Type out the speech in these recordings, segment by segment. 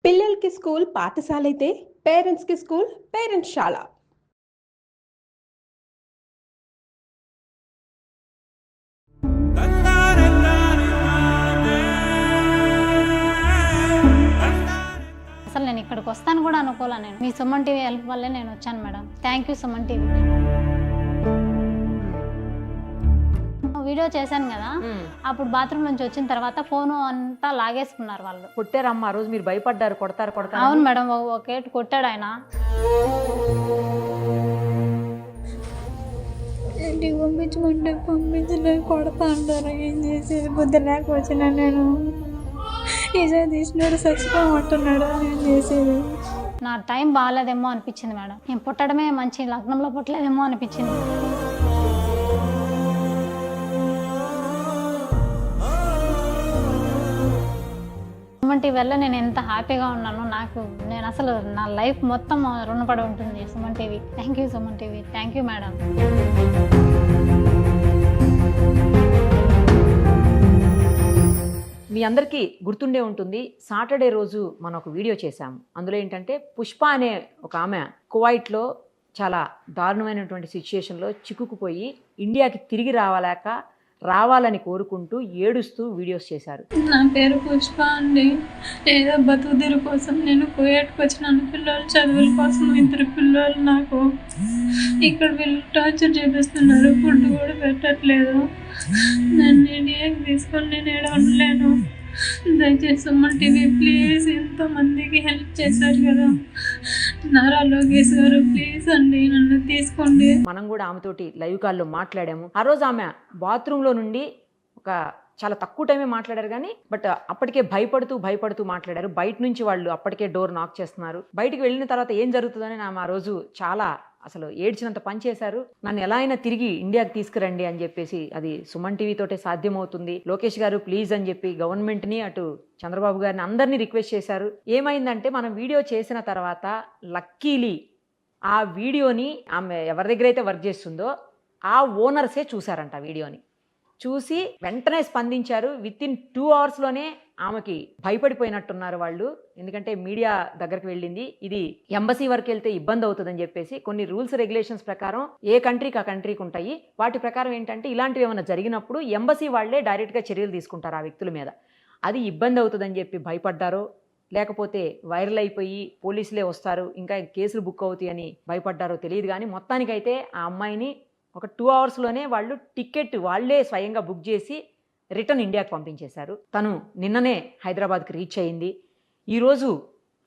పిల్లలకి స్కూల్ పాఠశాలైతే పేరెంట్స్‌కి స్కూల్ పేరెంట్స్‌శాల. అసలు నేను ఇక్కడికి వస్తాను కూడా అనుకోలే. నేను మీ సుమన్ టీవీ హెల్ప్ వల్లే నేను వచ్చాను madam. Thank you Suman TV. Video చేశాను కదా, అప్పుడు బాత్రూమ్ నుంచి వచ్చిన తర్వాత ఫోన్ అంతా లాగేసుకున్నారు వాళ్ళు. కొట్టారమ్మా ఆ రోజు, మీరు భయపడ్డారు కొడతారు అవును మేడం, ఒకేటి కొట్టాడు ఆయన. ఇంటికి పంపించమంటే పంపించలేదు, కొడతా అంటారు. ఏం చేసేది, బుద్ధి లేక వచ్చిన నేను. ఈసారి తీసినాడు చచ్చిపోమంటున్నాడు, ఏం చేసేది. నా టైం బాగాలేదేమో అనిపించింది మేడం. నేను పుట్టడమే మంచి లగ్నంలో పుట్టలేదేమో అనిపించింది. సుమన్ టీవీ వల్ల నేను ఎంత హ్యాపీగా ఉన్నాను. నేను అసలు నా లైఫ్ మొత్తం రుణపడి ఉంటుంది Suman TV. Thank you Suman TV. Thank you madam. మీ అందరికీ గుర్తుండే ఉంటుంది, సాటర్డే రోజు మనం ఒక వీడియో చేశాము. అందులో ఏంటంటే పుష్ప అనే ఒక ఆమె కువైట్లో చాలా దారుణమైనటువంటి సిచ్యుయేషన్లో చిక్కుకుపోయి ఇండియాకి తిరిగి రావాలని కోరుకుంటూ ఏడుస్తూ వీడియోస్ చేశారు. నా పేరు పుష్ప అండి. ఏదో బతుకుదెరు కోసం నేను కువైట్కి వచ్చినాను. పిల్లలు చదువుల కోసం, ఇద్దరు పిల్లలు నాకు. ఇక్కడ వీళ్ళు టార్చర్ చేపిస్తున్నారు, ఫుడ్ కూడా పెట్టట్లేదు. నన్ను ఇండియాకి తీసుకొని నేను ఏడ ఉండలేను. దయచేసి సుమన్ టీవీ ప్లీజ్, ఎంతో మందికి హెల్ప్ చేశారు కదా, నారా లోకేష్ గారు ప్లీజ్ అండి నన్ను తీసుకోండి. మనం కూడా ఆమెతోటి లైవ్ కాల్లో మాట్లాడాము. ఆ రోజు ఆమె బాత్రూంలో నుండి ఒక చాలా తక్కువ టైమే మాట్లాడారు కానీ బట్ అప్పటికే భయపడుతూ మాట్లాడారు. బయట నుంచి వాళ్ళు అప్పటికే డోర్ నాక్ చేస్తున్నారు. బయటికి వెళ్ళిన తర్వాత ఏం జరుగుతుందని ఆమె ఆ రోజు చాలా అసలు ఏడ్చినంత పని చేశారు. నన్ను ఎలా అయినా తిరిగి ఇండియాకి తీసుకురండి అని చెప్పేసి, అది సుమన్ టీవీ తోటే సాధ్యమవుతుంది, లోకేష్ గారు ప్లీజ్ అని చెప్పి గవర్నమెంట్ని, అటు చంద్రబాబు గారిని అందరినీ రిక్వెస్ట్ చేశారు. ఏమైందంటే మనం వీడియో చేసిన తర్వాత లక్కీలీ ఆ వీడియోని ఆమె ఎవరి దగ్గర అయితే వర్క్ చేస్తుందో ఆ ఓనర్సే చూసారంట. వీడియోని చూసి వెంటనే స్పందించారు. విత్ ఇన్ 2 అవర్స్లోనే ఆమెకి భయపడిపోయినట్టున్నారు వాళ్ళు. ఎందుకంటే మీడియా దగ్గరికి వెళ్ళింది, ఇది ఎంబసీ వరకు వెళ్తే ఇబ్బంది అవుతుందని చెప్పేసి కొన్ని రూల్స్ రెగ్యులేషన్స్ ప్రకారం ఏ కంట్రీకి ఆ కంట్రీకి ఉంటాయి. వాటి ప్రకారం ఏంటంటే ఇలాంటివి ఏమైనా జరిగినప్పుడు ఎంబసీ వాళ్ళే డైరెక్ట్గా చర్యలు తీసుకుంటారు ఆ వ్యక్తుల మీద. అది ఇబ్బంది అవుతుందని చెప్పి భయపడ్డారో, లేకపోతే వైరల్ అయిపోయి పోలీసులే వస్తారు ఇంకా కేసులు బుక్ అవుతాయి అని భయపడ్డారో తెలియదు కానీ మొత్తానికైతే ఆ అమ్మాయిని ఒక 2 అవర్స్లోనే వాళ్ళు టికెట్ వాళ్ళే స్వయంగా బుక్ చేసి రిటర్న్ ఇండియాకి పంపించేశారు. తను నిన్ననే హైదరాబాద్కి రీచ్ అయింది. ఈరోజు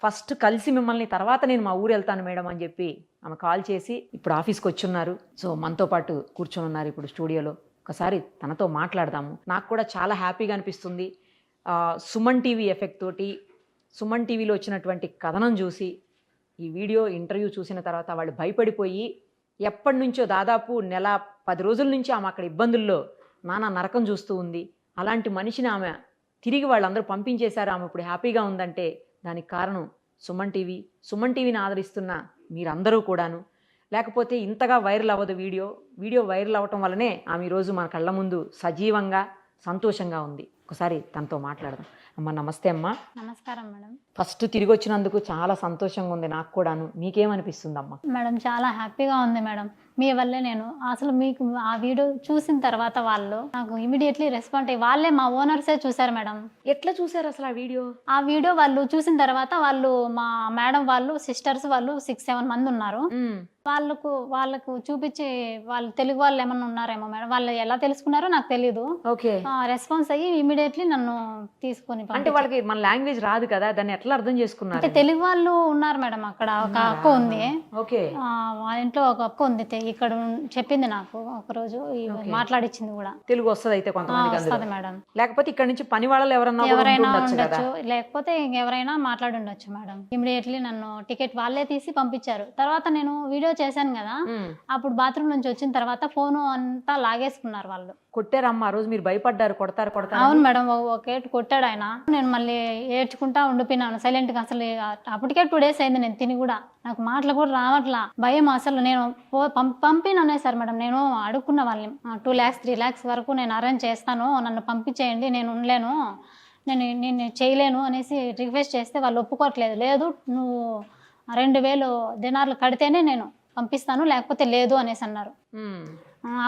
ఫస్ట్ కలిసి మిమ్మల్ని, తర్వాత నేను మా ఊరు వెళ్తాను మేడం అని చెప్పి ఆమె కాల్ చేసి ఇప్పుడు ఆఫీస్కి వచ్చున్నారు. సో మనతో పాటు కూర్చొని ఉన్నారు ఇప్పుడు స్టూడియోలో. ఒకసారి తనతో మాట్లాడదాము. నాకు కూడా చాలా హ్యాపీగా అనిపిస్తుంది. సుమన్ టీవీ ఎఫెక్ట్ తోటి, సుమన్ టీవీలో వచ్చినటువంటి కథనం చూసి, ఈ వీడియో ఇంటర్వ్యూ చూసిన తర్వాత వాళ్ళు భయపడిపోయి ఎప్పటి నుంచో దాదాపు నెల 10 రోజుల నుంచి ఆమె అక్కడ ఇబ్బందుల్లో నానా నరకం చూస్తూ ఉంది. అలాంటి మనిషిని ఆమె తిరిగి వాళ్ళందరూ పంపించేశారు. ఆమె ఇప్పుడు హ్యాపీగా ఉందంటే దానికి కారణం సుమన్ టీవీ. సుమన్ టీవీని ఆదరిస్తున్న మీరందరూ కూడాను. లేకపోతే ఇంతగా వైరల్ అవ్వదు వీడియో వైరల్ అవ్వటం వల్లనే ఆమె ఈరోజు మన కళ్ళ ముందు సజీవంగా సంతోషంగా ఉంది. ఒకసారి తనతో మాట్లాడదాం. అమ్మ నమస్తే అమ్మా. నమస్కారం మేడం. ఫస్ట్ తిరిగి వచ్చినందుకు చాలా సంతోషంగా ఉంది నాకు కూడాను. మీకేమనిపిస్తుందమ్మా? మేడం చాలా హ్యాపీగా ఉంది మేడం. మీ వల్లే నేను అసలు మీకు ఆ వీడియో చూసిన తర్వాత వాళ్ళు నాకు ఇమీడియట్లీ రెస్పాండ్ అయ్యి, వాళ్ళే మా ఓనర్సే చూశారు మేడం. ఎట్లా చూసారు అసలు ఆ వీడియో వాళ్ళు చూసిన తర్వాత వాళ్ళు మా మేడం వాళ్ళు సిస్టర్స్ వాళ్ళు 6-7 మంది ఉన్నారు. వాళ్ళకు చూపించి, వాళ్ళు తెలుగు వాళ్ళు ఏమన్నా ఉన్నారేమో మేడం. వాళ్ళు ఎలా తెలుసుకున్నారో నాకు తెలియదు. ఓకే, రెస్పాన్స్ అయ్యి ఇమీడియట్లీ నన్ను తీసుకొని, అంటే వాళ్ళకి మన లాంగ్వేజ్ రాదు కదా, దాన్ని ఎట్లా అర్థం చేసుకున్నారు? అంటే తెలుగు వాళ్ళు ఉన్నారు మేడం. అక్కడ ఒక అక్క ఉంది. ఓకే, వాళ్ళ ఇంట్లో ఒక అక్క ఉంది. ఇక్కడ చెప్పింది నాకు ఒకరోజు, మాట్లాడిచ్చింది కూడా. తెలుగు వస్తుంది అయితే కొంతమంది వస్తుంది మేడం. లేకపోతే ఇక్కడ నుంచి పని వాళ్ళు ఎవరైనా ఉండొచ్చు, లేకపోతే ఎవరైనా మాట్లాడి ఉండొచ్చు మేడం. ఇమీడియట్లీ నన్ను టికెట్ వాళ్ళే తీసి పంపించారు. తర్వాత నేను వీడియో చేశాను కదా, అప్పుడు బాత్రూమ్ నుంచి వచ్చిన తర్వాత ఫోన్ అంతా లాగేసుకున్నారు వాళ్ళు. కొట్టారమ్మా ఆ రోజు, మీరు భయపడ్డారు కొడతారు? అవును మేడం, ఒకేటి కొట్టాడు ఆయన. నేను మళ్ళీ ఏడ్చుకుంటా ఉండిపోయినాను సైలెంట్ గా. అసలు అప్పటికే 2 days అయింది నేను తిని కూడా. నాకు మాటలు కూడా రావట్లా, భయం అసలు. నేను పంపిననేసారు మేడం. నేను అడుక్కున్న వాళ్ళని 2 lakhs 3 lakhs వరకు నేను అరేంజ్ చేస్తాను, నన్ను పంపించేయండి, నేను ఉండలేను, నేను చేయలేను అనేసి రిక్వెస్ట్ చేస్తే వాళ్ళు ఒప్పుకోవట్లేదు. లేదు నువ్వు 2000 దినార్లు కడితేనే నేను పంపిస్తాను, లేకపోతే లేదు అనేసి అన్నారు.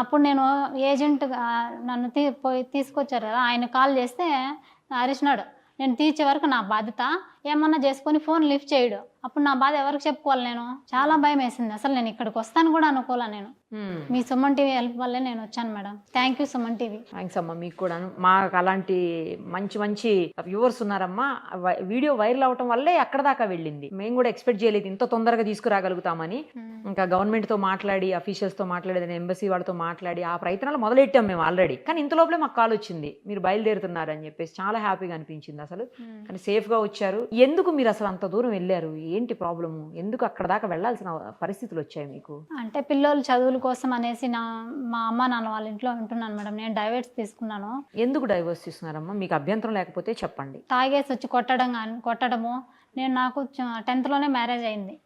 అప్పుడు నేను ఏజెంట్ నన్ను పోయి తీసుకొచ్చారు కదా, ఆయన కాల్ చేస్తే అరిచినాడు. నేను తీర్చే వరకు నా బాధ్యత, ఏమన్నా చేసుకొని ఫోన్ లిఫ్ట్ చేయడు. అప్పుడు నా బాధ ఎవరికి చెప్పుకోవాలి? నేను చాలా భయం వేసింది. అసలు నేను ఇక్కడికి వస్తాను కూడా అనుకోలే. నేను మీ సుమన్ టీవీ హెల్ప్ వల్లే నేను వచ్చాను madam. Thank you Suman TV. Thanks అమ్మా. మీకు కూడా మాకు అలాంటి మంచి మంచి వ్యూవర్స్ ఉన్నారమ్మా. వీడియో వైరల్ అవటం వల్లే అక్కడ దాకా వెళ్ళింది. మేము కూడా ఎక్స్పెక్ట్ చేయలేదు ఇంత తొందరగా తీసుకురాగలుగుతామని. ఇంకా గవర్నమెంట్తో మాట్లాడి, అఫీషియల్స్తో మాట్లాడి, ఎంబసీ వాళ్ళతో మాట్లాడి ఆ ప్రయత్నాలు మొదలెట్టాం మేము ఆల్రెడీ. కానీ ఇంత లోపలే మాకు కాల్ వచ్చింది, మీరు బయలుదేరుతున్నారు అని చెప్పేసి. చాలా హ్యాపీగా అనిపించింది అసలు. కానీ సేఫ్గా వచ్చారు. ఎందుకు మీరు అసలు అంత దూరం వెళ్ళారు? ఏంటి ప్రాబ్లము? ఎందుకు అక్కడ దాకా వెళ్ళాల్సిన పరిస్థితులు వచ్చాయి మీకు? అంటే పిల్లలు చదువుల కోసం అనేసి మా అమ్మ నాన్న వాళ్ళ ఇంట్లో ఉంటున్నాను మేడం. నేను డైవర్స్ తీసుకున్నాను. ఎందుకు డైవర్స్ తీసుకున్నారమ్మా? మీకు అభ్యంతరం లేకపోతే చెప్పండి. తాగేసి వచ్చి కొట్టడము. నాకు 10th లోనే మ్యారేజ్ అయింది.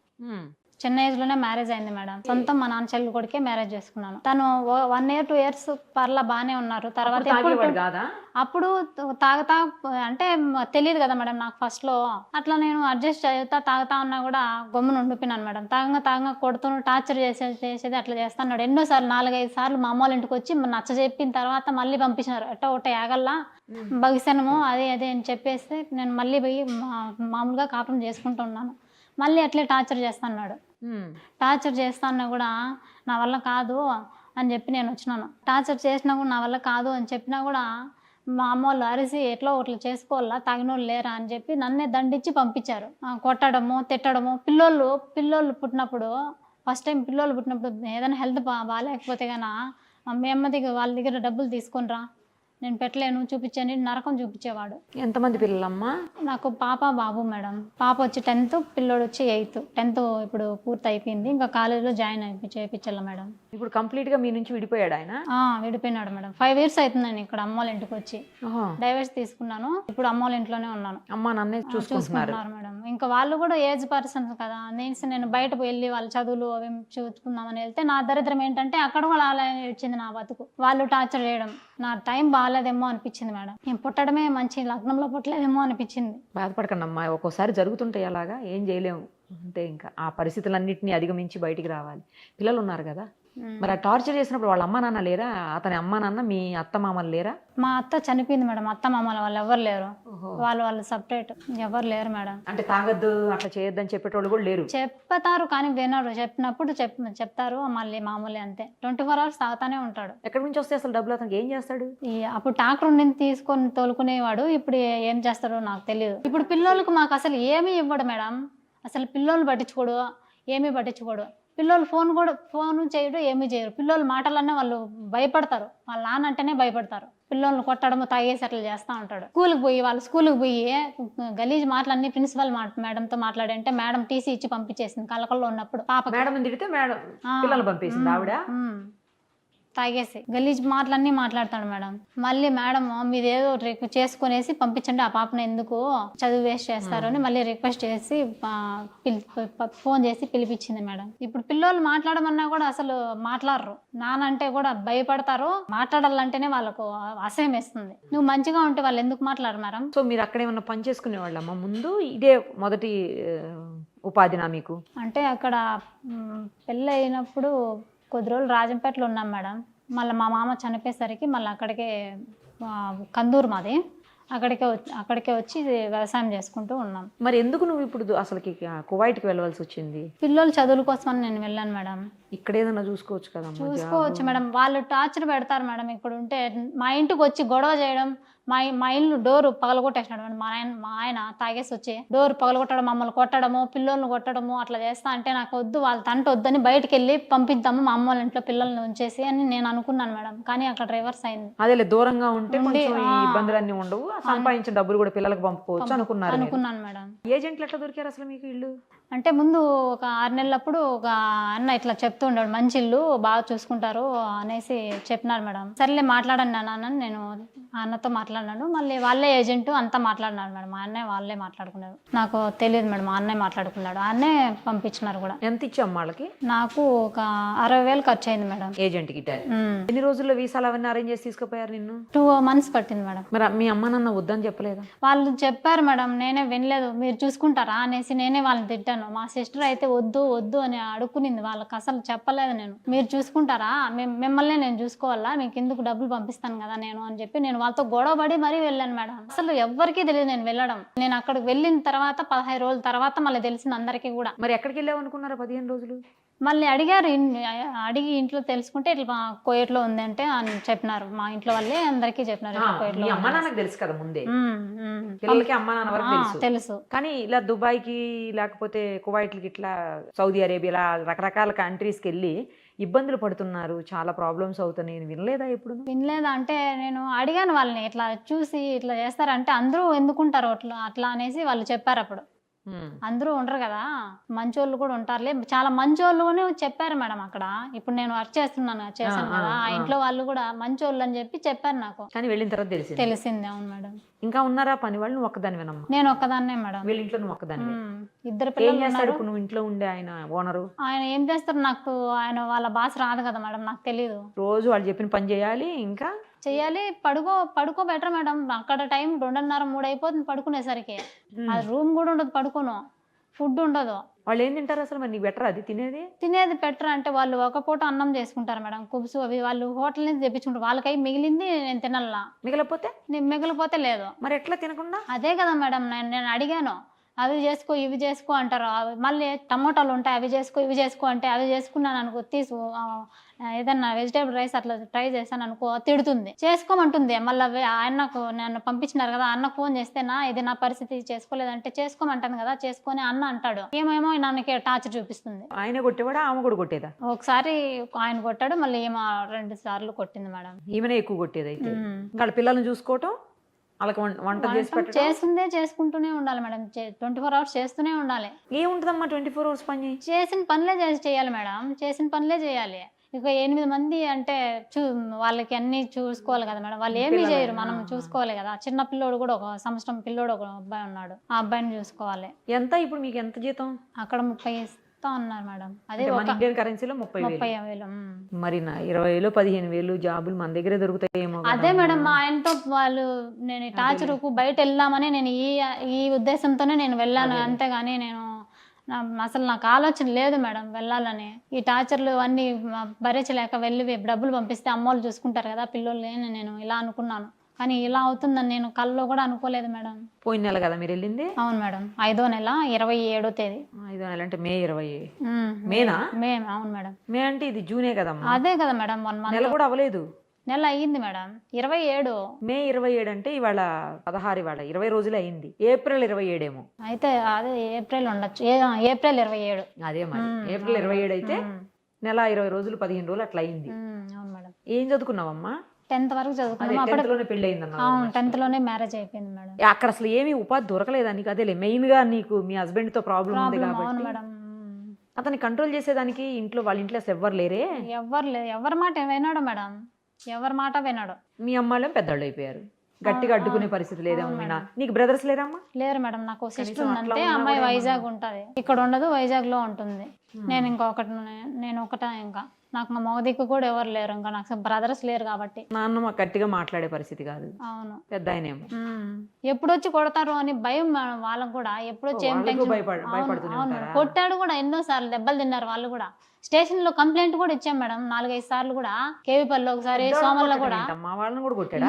చిన్న ఏజ్ లోనే మ్యారేజ్ అయింది మేడం. సొంతం మా నాన్న చెల్లి కొడుకే మ్యారేజ్ చేసుకున్నాను. తను 1 year 2 years పర్లా బాగానే ఉన్నారు. తర్వాత అప్పుడు తాగుతా అంటే తెలియదు కదా మేడం నాకు ఫస్ట్ లో. అట్లా నేను అడ్జస్ట్ అవుతా తాగుతా ఉన్నా కూడా గమ్మున ఉండిపోయినాను మేడం. తాగంగా కొడుతూ టార్చర్ చేసేది అట్లా చేస్తున్నాడు. ఎన్నోసార్లు 4-5 సార్లు మా అమ్మ వాళ్ళ ఇంటికి వచ్చి నచ్చ చెప్పిన తర్వాత మళ్ళీ పంపించినారు. ఒకటి యాగల్లా భవిష్యనము అదే అని చెప్పేస్తే నేను మళ్ళీ పోయి మామూలుగా కాపురం చేసుకుంటూ ఉన్నాను. మళ్ళీ అట్లే టార్చర్ చేస్తున్నాడు. టార్చర్ చేస్తున్నా కూడా నా వల్ల కాదు అని చెప్పి నేను వచ్చినాను. టార్చర్ చేసినా కూడా నా వల్ల కాదు అని చెప్పినా కూడా మా అమ్మ వాళ్ళు అరిసి ఎట్లా ఒకట్లు చేసుకోవాలా, తాగినోళ్ళు లేరా అని చెప్పి నన్నే దండించి పంపించారు. కొట్టడము, తిట్టడము. పిల్లోళ్ళు పుట్టినప్పుడు ఫస్ట్ టైం పిల్లోళ్ళు పుట్టినప్పుడు ఏదైనా హెల్త్ బాగాలేకపోతే కన్నా మీ అమ్మ దగ్గర వాళ్ళ దగ్గర డబ్బులు తీసుకొనిరా, నేను పెట్టలేను, చూపించండి, నరకం చూపించేవాడు. ఎంతమంది పిల్లలమ్మా? నాకు పాప బాబు మేడం. పాప వచ్చి 10th, పిల్లోడు వచ్చి 8th. 10th ఇప్పుడు పూర్తి అయిపోయింది. ఇంకా కాలేజీలో జాయిన్ చేయించాల మేడం. ఇప్పుడు కంప్లీట్ గా మీ నుంచి విడిపోయాడు ఆయన? విడిపోయినాడు మేడం. 5 years అవుతుంది నేను ఇక్కడ అమ్మ వాళ్ళ ఇంటికి వచ్చి. డైవర్స్ తీసుకున్నాను. ఇప్పుడు అమ్మ వాళ్ళ ఇంట్లోనే ఉన్నాను. అమ్మ నాన్నే చూసుకుంటున్నారు మేడం. ఇంకా వాళ్ళు కూడా ఏజ్ పర్సన్స్ కదా, నేను బయట వెళ్ళి వాళ్ళ చదువులు అవి చూసుకుందామని వెళ్తే నా దరిద్రం ఏంటంటే అక్కడ కూడా అలా వచ్చింది నా బతుకు. వాళ్ళు టార్చర్ చేయడం, నా టైం బాగాలేదేమో అనిపించింది మేడం. నేను పుట్టడమే మంచి లగ్నంలో పుట్టలేదేమో అనిపించింది. బాధపడకండి అమ్మా, ఒక్కోసారి జరుగుతుంటాయి అలాగా, ఏం చేయలేము. అంటే ఇంకా ఆ పరిస్థితులన్నింటినీ అధిగమించి బయటికి రావాలి. పిల్లలు ఉన్నారు కదా, మరి ఆ టార్చర్ చేసినప్పుడు వాళ్ళ అమ్మ నాన్న లేరా? అతని అమ్మ నాన్న మీ అత్త మామలు లేరా? మా అత్త చనిపోయింది మేడం. అత్త మామలు వాళ్ళు ఎవరు లేరు. వాళ్ళు సపరేట్, ఎవరు లేరు మేడం. అంటే తాగద్దు అట్లా చేయొద్దని చెప్పేటోళ్ళు కూడా లేరు? చెప్తారు కానీ వినరు. చెప్పినప్పుడు చెప్తారు, మళ్ళీ మామూలే అంతే. 24 hours తాగుతానే ఉంటాడు. ఎక్కడి నుంచి వస్తే అసలు డబ్బులు అతనికి ఏం చేస్తాడు? అప్పుడు ట్రాక్టర్ ఉండి తీసుకొని తోలుకునేవాడు. ఇప్పుడు ఏం చేస్తాడో నాకు తెలియదు. ఇప్పుడు పిల్లలకు మాకు అసలు ఏమీ ఇవ్వడు మేడం. అసలు పిల్లల్ని పట్టించుకోడు, ఏమీ పట్టించుకోడు. పిల్లలు ఫోన్ చేయడు, ఏమీ చేయరు. పిల్లల మాటలన్నీ వాళ్ళు భయపడతారు. వాళ్ళ నాన్న అంటేనే భయపడతారు. పిల్లల్ని కొట్టడము, తాగేసి అట్లా చేస్తూ ఉంటాడు. స్కూల్కి పోయి గలీజ్ మాటలన్నీ ప్రిన్సిపల్ మేడంతో మాట్లాడంటే మేడం టీసీ ఇచ్చి పంపించేసింది. కలకల్లో ఉన్నప్పుడు పాప మేడం తిడితే మేడం పిల్లలు పంపేసింది ఆవిడ. తాగేసి గలీజ్ మాటలన్నీ మాట్లాడతాడు మేడం. మళ్ళీ మేడం మీదేదో చేసుకునేసి పంపించండి, ఆ పాపను ఎందుకు చదువు వేస్ట్ చేస్తారు అని మళ్ళీ రిక్వెస్ట్ చేసి ఫోన్ చేసి పిలిపించింది మేడం. ఇప్పుడు పిల్లలు మాట్లాడమన్నా కూడా అసలు మాట్లాడరు. నానంటే కూడా భయపడతారు. మాట్లాడాలంటేనే వాళ్ళకు అసహ్యం వేస్తుంది. నువ్వు మంచిగా ఉంటే వాళ్ళు ఎందుకు మాట్లాడరు మేడం? సో మీరు అక్కడ ఏమన్నా పని చేసుకునే వాళ్ళమ్మా ముందు? ఇదే మొదటి ఉపాధినా మీకు? అంటే అక్కడ పెళ్ళి అయినప్పుడు కొద్ది రోజులు రాజంపేటలో ఉన్నాం మేడం. మళ్ళీ మా మామ చనిపోయేసరికి మళ్ళీ అక్కడికే కందూరు మాది, అక్కడికే వచ్చి వ్యవసాయం చేసుకుంటూ ఉన్నాం. మరి ఎందుకు నువ్వు ఇప్పుడు అసలుకి కువైట్కి వెళ్ళవలసి వచ్చింది? పిల్లలు చదువుల కోసం అని నేను వెళ్ళాను మేడం. ఇక్కడ ఏదైనా చూసుకోవచ్చు కదా? చూసుకోవచ్చు మేడం. వాళ్ళు టార్చర్ పెడతారు మేడం. ఇక్కడ ఉంటే మా ఇంటికి వచ్చి గొడవ చేయడం, మా ఇల్లు డోరు పగలగొట్టేసినాడు మేడం. మా ఆయన తాగేసి వచ్చి డోర్ పగలగొట్టడం, మమ్మల్ని కొట్టడము, పిల్లల్ని కొట్టడము అట్లా చేస్తా అంటే నాకు వద్దు, వాళ్ళ తంట వద్దని బయటకు వెళ్ళి పంపిద్దాము మా అమ్మ వాళ్ళ ఇంట్లో పిల్లల్ని ఉంచేసి అని నేను అనుకున్నాను మేడం. కానీ అక్కడ రివర్స్ అయింది. అదే దూరంగా ఉంటే ఇబ్బందులన్నీ ఉండవు, సంపాదించిన డబ్బులు కూడా పిల్లలకు పంపుకోవచ్చు అనుకున్నాను మేడం. ఏజెంట్లు ఎట్లా దొరికారు అసలు మీకు ఇల్లు? అంటే ముందు ఒక 6 నెలలప్పుడు ఒక అన్న ఇట్లా చెప్తూ ఉండేవాడు, మంచి ఇల్లు బాగా చూసుకుంటారు అనేసి చెప్పినారు మేడం. సర్లే మాట్లాడండి నాన్న, నేను అన్నతో మాట్లాడాను. మాట్లాడినాడు. మళ్ళీ వాళ్ళే ఏజెంట్ అంతా మాట్లాడినాడు మేడం. మా అన్నయ్య వాళ్ళే మాట్లాడుకున్నారు. నాకు తెలియదు మేడం, మా అన్నయ్య మాట్లాడుకున్నాడు. అన్నే పంపించినారు కూడా. ఎంత ఇచ్చాం వాళ్ళకి? నాకు ఒక 60,000 ఖర్చు అయింది మేడం. ఏజెంట్ కి ఎన్ని రోజుల్లో వీసాలు అవన్నీ అరేంజ్ చేసి తీసుకుపోయారు నిన్ను? 2 months పట్టింది మేడం. మరి మీ అమ్మ నాన్న వద్దని చెప్పలేదా? వాళ్ళు చెప్పారు మేడం, నేనే వినలేదు. మీరు చూసుకుంటారా అనేసి నేనే వాళ్ళని తిట్టాను. మా సిస్టర్ అయితే వద్దు వద్దు అని అడుక్కునింది. వాళ్ళకి అసలు చెప్పలేదు నేను. మీరు చూసుకుంటారా, మిమ్మల్ని నేను చూసుకోవాలా, మీకు ఎందుకు డబ్బులు పంపిస్తాను కదా నేను అని చెప్పి నేను వాళ్ళతో గొడవపడి మరీ వెళ్ళాను మేడం. అసలు ఎవ్వరికీ తెలియదు నేను వెళ్ళడం. నేను అక్కడికి వెళ్ళిన తర్వాత 15 రోజుల తర్వాత మళ్ళీ తెలిసింది అందరికీ కూడా. మరి ఎక్కడికి వెళ్ళావు అనుకున్నారా 15 రోజులు? మళ్ళీ అడిగారు, అడిగి ఇంట్లో తెలుసుకుంటే ఇట్లా కోయట్లో ఉంది అంటే అని చెప్పినారు. మా ఇంట్లో వాళ్ళే అందరికీ చెప్పినారు. మీ అమ్మ నాన్నకు తెలుసు కదా ముందే, పిల్లలకి అమ్మ నాన్న వరకు తెలుసు. కానీ ఇలా దుబాయ్ కి లేకపోతే కువైట్లకి ఇట్లా సౌదీ అరేబియా రకరకాల కంట్రీస్కి వెళ్ళి ఇబ్బందులు పడుతున్నారు, చాలా ప్రాబ్లమ్స్ అవుతున్నాయి, వినలేదా ఎప్పుడు? వినలేదా అంటే నేను అడిగాను వాళ్ళని, ఇట్లా చూసి ఇట్లా చేస్తారంటే అందరూ ఎందుకుంటారు అట్లా అనేసి వాళ్ళు చెప్పారు. అప్పుడు అందరూ ఉండరు కదా, మంచోళ్ళు కూడా ఉంటారులే, చాలా మంచోళ్ళు చెప్పారు మేడం అక్కడ. ఇప్పుడు నేను వర్క్ చేశాను కదా, ఆ ఇంట్లో వాళ్ళు కూడా మంచోళ్ళు అని చెప్పి చెప్పారు నాకు. కానీ వెళ్ళిన తర్వాత తెలిసింది. అవును మేడం. ఇంకా ఉన్నారా పని వాళ్ళు? నువ్వు ఒక్కదాని వినమ్మా? నేను ఒక్కదాన్నే మేడం. వీళ్ళ ఇంట్లో నువ్వు ఒక్కదాన్ని? 2 పిల్లలు ఉన్నారు. నువ్వు ఇంట్లో ఉండే ఆయన ఓనరు ఆయన ఏం చేస్తారు నాకు, ఆయన వాళ్ళ భాష రాదు కదా మేడం, నాకు తెలీదు. రోజు వాళ్ళు చెప్పిన పని చేయాలి, ఇంకా చెయ్యాలి. పడుకో బెటర్ మేడం. అక్కడ టైం 2:30, 3 అయిపోతుంది పడుకునేసరికి. అది రూమ్ కూడా ఉండదు, పడుకోను. ఫుడ్ ఉండదు. వాళ్ళు ఏం తింటారు అసలు? మరి నీకు బెటర్ అది తినేది బెటర్ అంటే వాళ్ళు ఒక పూట అన్నం చేసుకుంటారు మేడం. కుబ్సు అవి వాళ్ళు హోటల్ నుంచి తెప్పించుకుంటారు. వాళ్ళకై మిగిలింది నేను తినాలా, మిగిలిపోతే లేదు. మరి ఎట్లా తినకుండా? అదే కదా మేడం, నేను అడిగాను, అవి చేసుకో ఇవి చేసుకో అంటారు. మళ్ళీ టమోటాలు ఉంటాయి, అవి చేసుకో ఇవి చేసుకో అంటే అవి చేసుకున్నాను అనుకో, ఏదన్నా వెజిటేబుల్ రైస్ అట్లా ట్రై చేశాను అనుకో, తిడుతుంది. చేసుకోమంటుంది. మళ్ళీ ఆయనకు నన్ను పంపించినారు కదా, అన్నకు ఫోన్ చేస్తే ఇది నా పరిస్థితి, చేసుకోలేదంటే చేసుకోమంటాను కదా, చేసుకొని అన్న అంటాడు. ఏమేమో నన్ను టార్చర్ చూపిస్తుంది. ఆయన కొట్టేవాడా, ఆమె కూడా కొట్టేదా? ఒకసారి ఆయన కొట్టాడు, మళ్ళీ ఏమో 2 సార్లు కొట్టింది మేడం. ఈమెనే ఎక్కువ కొట్టేది అయితే. వాళ్ళ పిల్లల్ని చూసుకోవటం, వాళ్ళకి వంట చేసిందే చేసుకుంటూనే ఉండాలి మేడం. 24 hours చేస్తూనే ఉండాలి. ఏముంటదమ్మా 24 hours పని? చేసిన పనులే చేయాలి మేడం, చేసిన పనులే చేయాలి. ఇక 8 మంది అంటే వాళ్ళకి అన్ని చూసుకోవాలి కదా మేడం. వాళ్ళు ఏమీ చేయరు, మనం చూసుకోవాలి కదా. చిన్న పిల్లోడు కూడా 1 సంవత్సరం పిల్లోడు ఒక అబ్బాయి ఉన్నాడు, ఆ అబ్బాయిని చూసుకోవాలి. ఎంత ఇప్పుడు మీకు ఎంత జీతం? అక్కడ 30 ఇస్తా ఉన్నారు మేడం. అదే ఇండియన్ కరెన్సీలో 30,000. మరి 20,000 15,000 జాబులు మన దగ్గరే దొరుకుతాయేమో. అదే మేడం, మా ఆయనతో వాళ్ళు నేను టార్చర్కు బయట వెళ్దామని నేను ఈ ఉద్దేశంతోనే నేను వెళ్ళాను. అంతేగాని నేను అసలు నాకు ఆలోచన లేదు మేడం వెళ్ళాలని. ఈ టార్చర్లు అన్నీ భరించలేక వెళ్ళి డబ్బులు పంపిస్తే అమ్మోళ్ళు చూసుకుంటారు కదా పిల్లల్ని, నేను ఇలా అనుకున్నాను. కానీ ఇలా అవుతుందని నేను కల్లో కూడా అనుకోలేదు మేడం. పోయిన నెల కదా మీరు వెళ్ళింది? అవును మేడం, 5వ నెల 27వ తేదీ. 5వ నెల అంటే మే 20. మేనా? మే. అవును మేడం. మే అంటే ఇది జూనే కదమ్మా. అదే కదా మేడం, 1 month. నెల కూడా అవ్వలేదు. నెల అయ్యింది మేడం. 27. మే 27 అంటే ఇవాళ 16, ఇవాళ 20 రోజులు అయింది. ఏప్రిల్ 27 ఏమో అయితే. అదే ఏప్రిల్ ఉండొచ్చు, ఏప్రిల్ 27. అదే మరి ఏప్రిల్ 27 అయితే నెల 20 రోజులు 15 రోజులు అట్లా అయింది. అవును మేడం. ఏం చదువుకున్నావమ్మా? 10th వరకు చదువుకున్నాం. అప్పుడే పెళ్లి అయిందన్నా? 10th లోనే మ్యారేజ్ అయిపోయింది మేడం. అక్కడ అసలు ఏమి ఉపాధి దొరకలేదా నీకు? అదేలే మెయిన్ గా నీకు మీ హస్బెండ్ తో ప్రాబ్లం ఉంది కాబట్టి అతన్ని కంట్రోల్ చేసేదానికి ఇంట్లో వాళ్ళ ఇంట్లో ఎవ్వరు లేరే? ఎవ్వరు లేదు. ఎవరి మాట వినాడు మేడం, ఎవరి మాట వినాడు. మీ అమ్మాయిలు పెద్దవాళ్ళు అయిపోయారు, గట్టిగా అడ్డుకునే పరిస్థితి లేదమ్మా. నీకు బ్రదర్స్ లేరమ్మా? లేరు మేడం, నాకు సిస్టర్ ఉందంటే. అమ్మాయి వైజాగ్ ఉంటది, ఇక్కడ ఉండదు, వైజాగ్ లో ఉంటుంది. నేను ఒకటే. ఇంకా నాకు మగ దిక్కు కూడా ఎవరు లేరు, ఇంకా నాకు బ్రదర్స్ లేరు కాబట్టి. నాన్న మాకు గట్టిగా మాట్లాడే పరిస్థితి కాదు. అవును, పెద్ద ఆయనేమో ఎప్పుడొచ్చి కొడతారు అని భయం వాళ్ళకు కూడా. ఎప్పుడొచ్చి కొట్టాడు కూడా, ఎన్నోసార్లు దెబ్బలు తిన్నారు వాళ్ళు కూడా. స్టేషన్ లో కంప్లైంట్ కూడా ఇచ్చాం మేడం 4-5 సార్లు కూడా. కేవీపల్లిలో ఒకసారి, సోమల్లో కూడా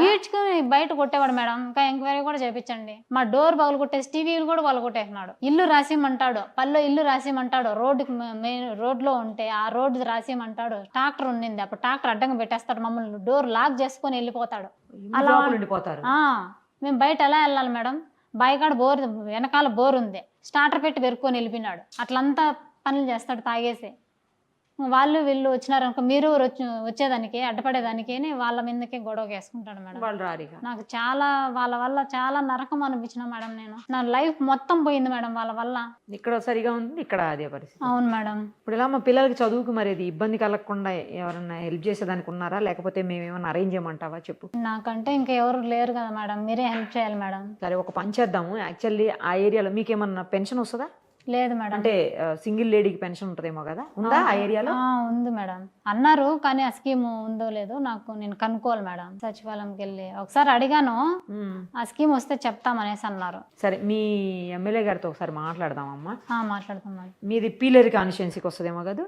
ఈడ్చుకుని బయట కొట్టేవాడు మేడం. ఇంకా ఎంక్వైరీ కూడా చేయించండి. మా డోర్ పగలు కొట్టేసి టీవీలు కూడా వాళ్ళు కొట్టేసినాడు. ఇల్లు రాసిమంటాడు, పల్లె ఇల్లు రాసిమంటాడు. రోడ్లో ఉంటే ఆ రోడ్డు రాసిమంటాడు. ట్రాక్టర్ ఉండింది అప్పుడు, ట్రాక్టర్ అడ్డంగా పెట్టేస్తాడు మమ్మల్ని, డోర్ లాక్ చేసుకొని వెళ్ళిపోతాడు. అలా మేము బయట ఎలా వెళ్ళాలి మేడం? బాయికాడ బోర్, వెనకాల బోర్ ఉంది, స్టార్టర్ పెట్టి పెరుక్కొని వెళ్ళిపోయినాడు. అట్లంతా పనులు చేస్తాడు తాగేసి. వాళ్ళు వీళ్ళు వచ్చినారనుకో మీరు వచ్చేదానికి అడ్డపడేదానికి అని వాళ్ళ మీదకే గొడవ వేసుకుంటాడు మేడం. వాళ్ళు రారిగా. నాకు చాలా వాళ్ళ వల్ల చాలా నరకం అనిపించిన మేడం. నేను నా లైఫ్ మొత్తం పోయింది మేడం వాళ్ళ వల్ల. ఇక్కడ సరిగా ఉంది, ఇక్కడ అదే పరిస్థితి. అవును మేడం. ఇప్పుడు ఇలా మా పిల్లలకి చదువుకు మరి ఇది ఇబ్బంది కలగకుండా ఎవరన్నా హెల్ప్ చేసేదానికి ఉన్నారా, లేకపోతే మేము ఏమన్నా అరేంజ్ చేయమంటావా చెప్పు? నాకంటే ఇంకా ఎవరు లేరు కదా మేడం, మీరే హెల్ప్ చేయాలి మేడం. సరే ఒక పని చేద్దాము. యాక్చువల్లీ ఆ ఏరియాలో మీకేమన్నా పెన్షన్ వస్తుందా? లేదు మేడం. అంటే సింగిల్ లేడీకి పెన్షన్ ఉంటుందేమో కదా, ఉందా ఆ ఏరియాలో? ఉంది మేడం అన్నారు, కానీ ఆ స్కీమ్ ఉందో లేదో నాకు నేను కనుక్కోవాలి మేడం. సచివాలయంకి వెళ్ళి ఒకసారి అడిగాను, ఆ స్కీమ్ వస్తే చెప్తామనేసి అన్నారు. సరే మీ ఎమ్మెల్యే గారితో ఒకసారి మాట్లాడదామమ్మా. మాట్లాడతాం మేడం. మీది పీలేరు కాన్స్టిట్యున్సీకి వస్తుందేమో కదా?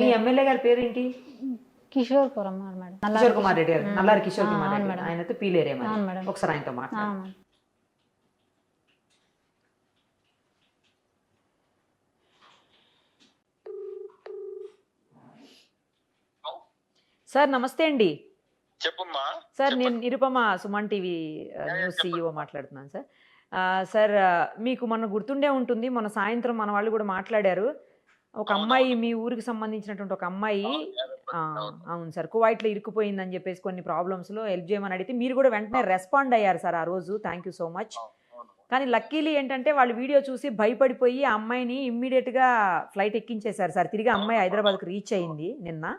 మీ ఎమ్మెల్యే గారి పేరేంటి? కిషోర్పురం మేడం. కిషోర్ కుమార్ రెడ్డి గారు, నల్లారి కిషోర్ కుమార్ రెడ్డి. ఆయనతో పీలేరే మరి. ఒకసారి ఆయనతో మాట్లాడు. సార్ నమస్తే అండి. చెప్పమ్మా. సార్ నేను Nirupama Suman TV news CEO మాట్లాడుతున్నాను సార్. సార్ మీకు మొన్న గుర్తుండే ఉంటుంది, మొన్న సాయంత్రం మన వాళ్ళు కూడా మాట్లాడారు. ఒక అమ్మాయి మీ ఊరికి సంబంధించినటువంటి ఒక అమ్మాయి, అవును సార్, కువైట్లో ఇరుక్కుపోయిందని చెప్పేసి కొన్ని ప్రాబ్లమ్స్లో హెల్ప్ చేయమని అడిగితే మీరు కూడా వెంటనే రెస్పాండ్ అయ్యారు సార్ ఆ రోజు. Thank you so much. కానీ లక్కీలీ ఏంటంటే వాళ్ళు వీడియో చూసి భయపడిపోయి ఆ అమ్మాయిని ఇమ్మీడియట్గా ఫ్లైట్ ఎక్కించేశారు సార్. తిరిగి అమ్మాయి హైదరాబాద్కి రీచ్ అయింది నిన్న.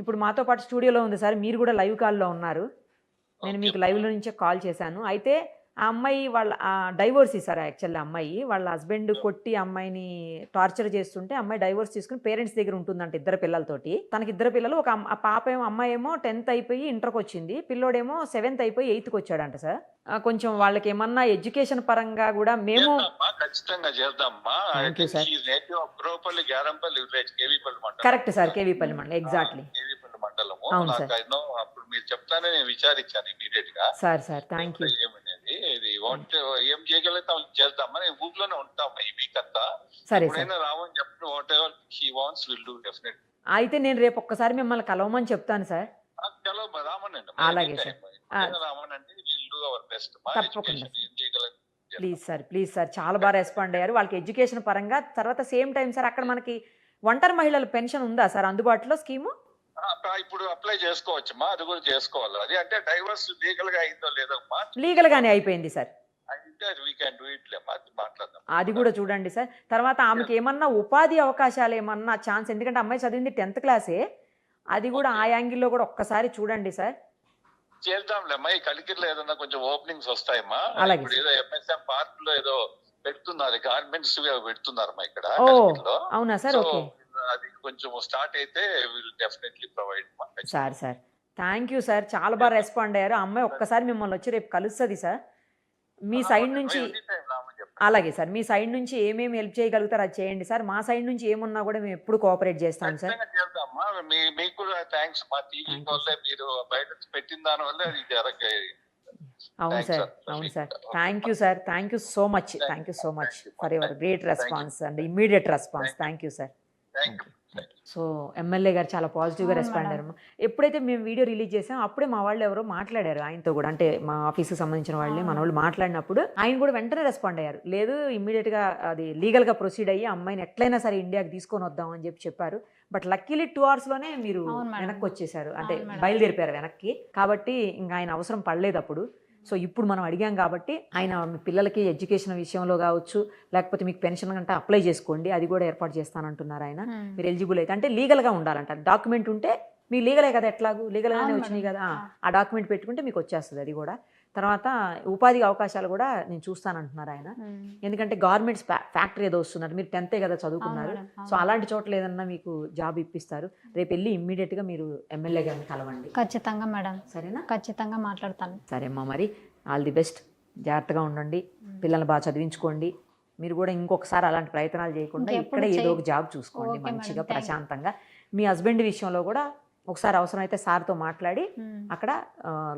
ఇప్పుడు మాతో పాటు స్టూడియోలో ఉంది సార్, మీరు కూడా లైవ్ కాల్లో ఉన్నారు. నేను మీకు లైవ్లో నుంచే కాల్ చేశాను. అయితే ఆ అమ్మాయి వాళ్ళ డైవోర్సీ సార్. యాక్చువల్లీ అమ్మాయి వాళ్ళ హస్బెండ్ కొట్టి అమ్మాయిని టార్చర్ చేస్తుంటే అమ్మాయి డైవోర్స్ తీసుకుని పేరెంట్స్ దగ్గర ఉంటుందంట ఇద్దరు పిల్లలతోటి. తనకి ఇద్దరు పిల్లలు, ఒక పాప ఏమో అమ్మాయి ఏమో 10th అయిపోయి ఇంటర్కి వచ్చింది, పిల్లోడేమో 7th అయిపోయి 8th వచ్చాడంట సార్. కొంచెం వాళ్ళకి ఏమన్నా ఎడ్యుకేషన్ పరంగా కూడా మేము ఖచ్చితంగా చేద్దామా. కరెక్ట్ సార్, కేవీపల్లి మండలం. ఎగ్జాక్ట్లీ మండలము. అవును సార్. అప్పుడు మీరు చెప్తానే నేను విచారించాను ఇమీడియట్ గా. Sir thank you. ఇది ఏం చేయగలుగుతాం చేద్దామని ఊర్లోనే ఉంటాం ఈ వీక్ అంతా. సరే సార్ రావని చెప్పి what ever he wants will do definitely. అయితే నేను రేపు ఒక్కసారి మిమ్మల్ని కలవమని చెప్తాను సార్. రామనండి. అలాగే సార్, రామనండి. Will do our best. తప్పకుండా ప్లీజ్ సార్ చాలా బాగా రెస్పాండ్ అయ్యారు. వాళ్ళకి ఎడ్యుకేషన్ పరంగా. తర్వాత సేమ్ టైం సార్ అక్కడ మనకి ఒంటరి మహిళల పెన్షన్ ఉందా సార్ అందుబాటులో స్కీము? ఇప్పుడు అప్లై చేసుకోవచ్చమ్మా, అది కూడా చేసుకోవాలి. అది అంటే డైవర్స్ లీగల్ గా అయిందో లేదమ్మా? లీగల్ గానే అయిపోయింది సార్. మాట్లాడదాం, అది కూడా చూడండి సార్. తర్వాత ఆమెకి ఏమన్నా ఉపాధి అవకాశాలు ఏమన్నా ఛాన్స్, ఎందుకంటే అమ్మాయి చదివింది 10th క్లాసే, అది కూడా ఆ యాంగిల్లో కూడా ఒక్కసారి చూడండి సార్. చేద్దాంలేమ్మా. ఈ కలికిరిలో ఏదన్నా కొంచెం ఓపెనింగ్స్ వస్తాయమ్మా. అలాగే. ఇప్పుడు ఏదో MSM పార్క్ లో ఏదో పెడుతున్నారు, గార్మెంట్స్ పెడుతున్నారమ్మా ఇక్కడ. అవునా సార్? ఓకే, అది కొంచెం స్టార్ట్ అయితే will definitely provide. Sir thank you sir, చాలా బాగా రెస్పాండ్ అయ్యారు. ఆ అమ్మాయి ఒక్కసారి మిమ్మల్ని వచ్చి రేపు కలుస్తుంది సార్. మీ సైడ్ నుంచి అలాగే సార్, మీ సైడ్ నుంచి ఏమేమి హెల్ప్ చేయగలుగుతారు అది చేయండి సార్. మా సైడ్ నుంచి ఏమున్నా కూడా మేము ఎప్పుడు కోఆపరేట్ చేస్తాం సార్. మీకు కూడా థ్యాంక్స్. మా టీవీ వల్లే మీరు బయట పెట్టిన దాని వల్ల అది జరగాయి. అవును sir thank you so much for your great response and immediate response. Thank you sir. So MLA గారు చాలా పాజిటివ్గా రెస్పాండ్ అయ్యారు. ఎప్పుడైతే మేము వీడియో రిలీజ్ చేసాం అప్పుడే మా వాళ్ళు ఎవరో మాట్లాడారు ఆయనతో కూడా, అంటే మా ఆఫీస్కి సంబంధించిన వాళ్ళే మన వాళ్ళు మాట్లాడినప్పుడు ఆయన కూడా వెంటనే రెస్పాండ్ అయ్యారు. లేదు ఇమ్మీడియట్గా అది లీగల్గా ప్రొసీడ్ అయ్యి అమ్మాయిని ఎట్లయినా సరే ఇండియాకి తీసుకొని వద్దాం అని చెప్పారు. బట్ లక్కీలీ 2 hours మీరు వెనక్కి వచ్చేసారు, అంటే బయలుదేరిపారు వెనక్కి. కాబట్టి ఇంకా ఆయన అవసరం పడలేదు అప్పుడు. సో ఇప్పుడు మనం అడిగాం కాబట్టి ఆయన మీ పిల్లలకి ఎడ్యుకేషన్ విషయంలో కావచ్చు, లేకపోతే మీకు పెన్షన్ అంటే అప్లై చేసుకోండి, అది కూడా ఏర్పాటు చేస్తానంటున్నారు ఆయన. మీరు ఎలిజిబుల్ అయితే అంటే లీగల్గా ఉండాలంట. డాక్యుమెంట్ ఉంటే మీ లీగలే కదా, ఎట్లాగూ లీగల్గానే వచ్చినాయి కదా, ఆ డాక్యుమెంట్ పెట్టుకుంటే మీకు వచ్చేస్తుంది అది కూడా. తర్వాత ఉపాధి అవకాశాలు కూడా నేను చూస్తానంటున్నారు ఆయన. ఎందుకంటే గవర్నమెంట్స్ ఫ్యాక్టరీ ఏదో వస్తుందంటే, మీరు 10th కదా చదువుకున్నారు, సో అలాంటి చోట్ల ఏదన్నా మీకు జాబ్ ఇప్పిస్తారు. రేపు వెళ్ళి ఇమ్మీడియట్గా మీరు ఎమ్మెల్యే గారిని కలవండి. ఖచ్చితంగా మేడం. సరేనా? ఖచ్చితంగా మాట్లాడతాను. సరే అమ్మా, మరి ఆల్ ది బెస్ట్. జాగ్రత్తగా ఉండండి, పిల్లల్ని బాగా చదివించుకోండి. మీరు కూడా ఇంకొకసారి అలాంటి ప్రయత్నాలు చేయకుండా ఇక్కడ ఏదో ఒక జాబ్ చూసుకోండి మంచిగా ప్రశాంతంగా. మీ హస్బెండ్ విషయంలో కూడా ఒకసారి అవసరమైతే సార్తో మాట్లాడి అక్కడ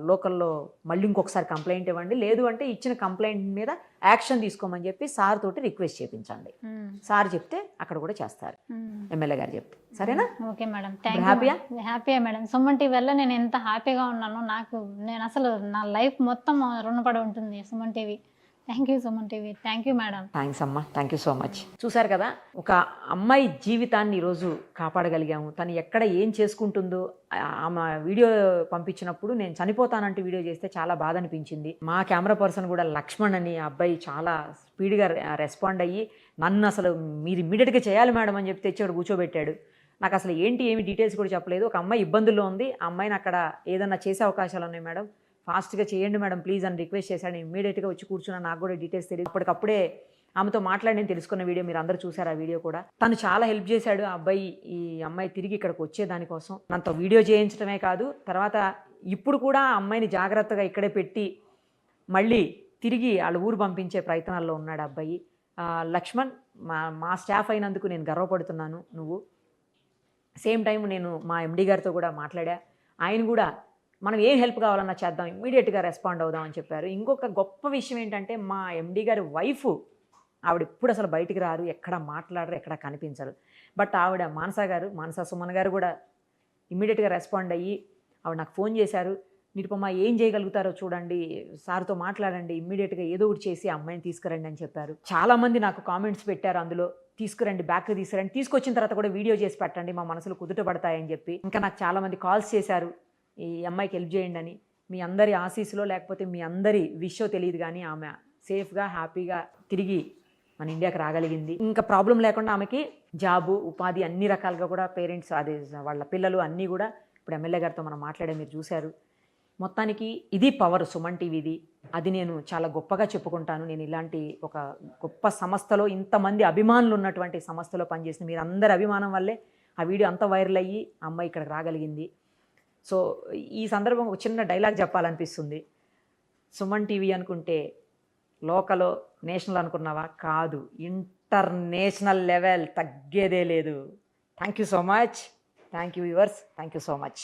లోకల్లో మళ్ళీ ఇంకొకసారి కంప్లైంట్ ఇవ్వండి. లేదు అంటే ఇచ్చిన కంప్లైంట్ మీద యాక్షన్ తీసుకోమని చెప్పి సార్ తోటి రిక్వెస్ట్ చేయించండి. సార్ చెప్తే అక్కడ కూడా చేస్తారు, ఎమ్మెల్యే గారు చెప్తే. సరేనా? Okay madam. హ్యాపీయా మేడం. సుమన్ టీవీ వల్ల నేను ఎంత హ్యాపీగా ఉన్నాను. నేను అసలు నా లైఫ్ మొత్తం రుణపడి ఉంటుంది Suman TV. Thank you Suman TV, thank you madam. Thanks అమ్మా, థ్యాంక్ యూ సో మచ్. చూసారు కదా, ఒక అమ్మాయి జీవితాన్ని ఈరోజు కాపాడగలిగాము. తను ఎక్కడ ఏం చేసుకుంటుందో ఆమె వీడియో పంపించినప్పుడు నేను చనిపోతానంటూ వీడియో చేస్తే చాలా బాధ అనిపించింది. మా కెమెరా పర్సన్ కూడా లక్ష్మణ్ అని ఆ అబ్బాయి చాలా స్పీడ్గా రెస్పాండ్ అయ్యి నన్ను అసలు మీరు ఇమ్మీడియట్గా చేయాలి మేడం అని చెప్పి తెచ్చి అక్కడ కూర్చోబెట్టాడు. నాకు అసలు ఏమి డీటెయిల్స్ కూడా చెప్పలేదు. ఒక అమ్మాయి ఇబ్బందుల్లో ఉంది, ఆ అమ్మాయిని అక్కడ ఏదన్నా చేసే అవకాశాలు ఉన్నాయి మేడం, ఫాస్ట్గా చేయండి మేడం ప్లీజ్ అని రిక్వెస్ట్ చేశాడు. ఇమ్మీడియట్గా వచ్చి కూర్చున్నా, నాకు కూడా డీటెయిల్స్ తెలియదు. అప్పటికప్పుడే ఆమెతో మాట్లాడి నేను తెలుసుకున్న వీడియో మీరు అందరూ చూసారు. ఆ వీడియో కూడా తను చాలా హెల్ప్ చేశాడు. ఆ అబ్బాయి ఈ అమ్మాయి తిరిగి ఇక్కడికి వచ్చే దానికోసం నాతో వీడియో చేయించడమే కాదు, తర్వాత ఇప్పుడు కూడా ఆ అమ్మాయిని జాగ్రత్తగా ఇక్కడే పెట్టి మళ్ళీ తిరిగి వాళ్ళ ఊరు పంపించే ప్రయత్నాల్లో ఉన్నాడు ఆ అబ్బాయి. లక్ష్మణ్, మా స్టాఫ్ అయినందుకు నేను గర్వపడుతున్నాను. నువ్వు సేమ్ టైం నేను మా ఎండి గారితో కూడా మాట్లాడా, ఆయన కూడా మనం ఏం హెల్ప్ కావాలన్నా చేద్దాం, ఇమ్మీడియట్గా రెస్పాండ్ అవుదాం అని చెప్పారు. ఇంకొక గొప్ప విషయం ఏంటంటే మా ఎండి గారి వైఫ్, ఆవిడ ఎప్పుడు అసలు బయటికి రారు, ఎక్కడ మాట్లాడరు, ఎక్కడ కనిపించరు. బట్ ఆవిడ మానస సుమన్ గారు కూడా ఇమ్మీడియట్గా రెస్పాండ్ అయ్యి ఆవిడ నాకు ఫోన్ చేశారు. నిరుపమ ఏం చేయగలుగుతారో చూడండి, సార్తో మాట్లాడండి, ఇమ్మీడియట్గా ఏదో ఒకటి చేసి ఆ అమ్మాయిని తీసుకురండి అని చెప్పారు. చాలామంది నాకు కామెంట్స్ పెట్టారు అందులో, తీసుకురండి, బ్యాక్ తీసుకురండి, తీసుకొచ్చిన తర్వాత కూడా వీడియో చేసి పెట్టండి, మా మనసులు కుదుట పడతాయని చెప్పి. ఇంకా నాకు చాలామంది కాల్స్ చేశారు, ఈ అమ్మాయికి హెల్ప్ చేయండి అని. మీ అందరి ఆశీస్సులో లేకపోతే మీ అందరి విషయో తెలియదు కానీ ఆమె సేఫ్గా హ్యాపీగా తిరిగి మన ఇండియాకి రాగలిగింది. ఇంకా ప్రాబ్లం లేకుండా ఆమెకి జాబు, ఉపాధి అన్ని రకాలుగా కూడా పేరెంట్స్, అదే వాళ్ళ పిల్లలు అన్నీ కూడా ఇప్పుడు ఎమ్మెల్యే గారితో మనం మాట్లాడే మీరు చూశారు. మొత్తానికి ఇది పవర్ సుమన్ టీవీది. అది నేను చాలా గొప్పగా చెప్పుకుంటాను. నేను ఇలాంటి ఒక గొప్ప సంస్థలో, ఇంతమంది అభిమానులు ఉన్నటువంటి సంస్థలో పనిచేసిన మీరు అందరి అభిమానం వల్లే ఆ వీడియో అంత వైరల్ అయ్యి అమ్మాయి ఇక్కడికి రాగలిగింది. సో ఈ సందర్భం ఒక చిన్న డైలాగ్ చెప్పాలనిపిస్తుంది. సుమన్ టీవీ అనుకుంటే లోకలో, నేషనల్ అనుకున్నావా? కాదు, ఇంటర్నేషనల్ లెవెల్, తగ్గేదే లేదు. Thank you so much. Thank you viewers, thank you so much.